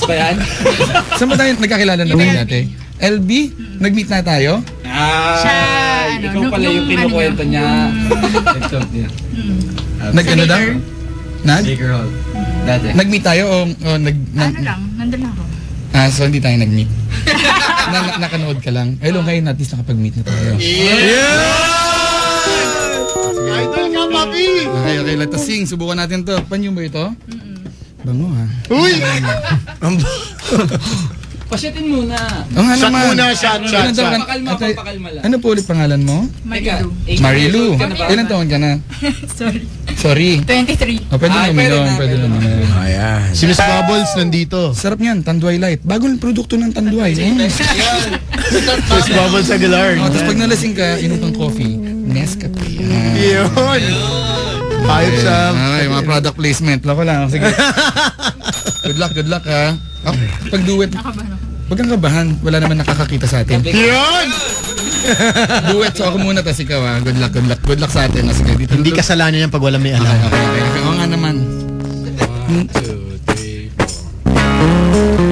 ba yan? Saan ba tayo nagkakilala na tayo dati? LB? Nag-meet na tayo? Ikaw pala yung kinukwento niya. Nag-ano daw? Baker Hall. Dati. Nag-meet tayo o nag... Ano lang, nandun lang ako. So hindi tayo nag-meet. Nakanood ka lang. Hello, ngayon at least nakapag-meet na tayo. Idol ka, papi! Okay, let us sing. Subukan natin to. Panyo ba ito? Bango ha. Uy! Pasyatin muna. Shot muna, shot. Pakalma lang. Ano po ulit pangalan mo? Marilu. Marilu. Ilan taon ka na? Sorry. 23. Pwede naman yun. Pwede naman yun. Ayan. Sino sa Bubbles nandito? Sarap niyan, Tanduay Light. Bagong produkto ng Tanduay. First Bubbles Aguilar. Tapos pag nalasing ka, inom kang coffee, Nescafe. Yun. Pipes up. Okay, mga product placement. Lako lang. Sige. Good luck ha. Pag duet, huwag kang kabahan. Wala naman nakakakita sa atin. Yun! Duet, so ako muna, tas ikaw ha. Good luck sa atin. Sige, dito. Hindi kasalanan yan pag wala may alam. Okay. Oo nga naman. 1, 2, 3, 4.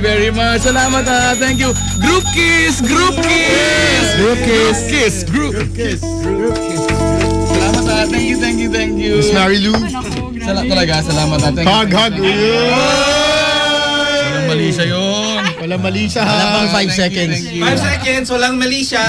Very much. Salamat ha. Thank you. Group kiss. Salamat ha. Thank you. Miss Marilu. Salamat ha. Hug. Walang mali siya yun. Walang mali siya. Walang pang 5 seconds. 5 seconds, walang mali siya.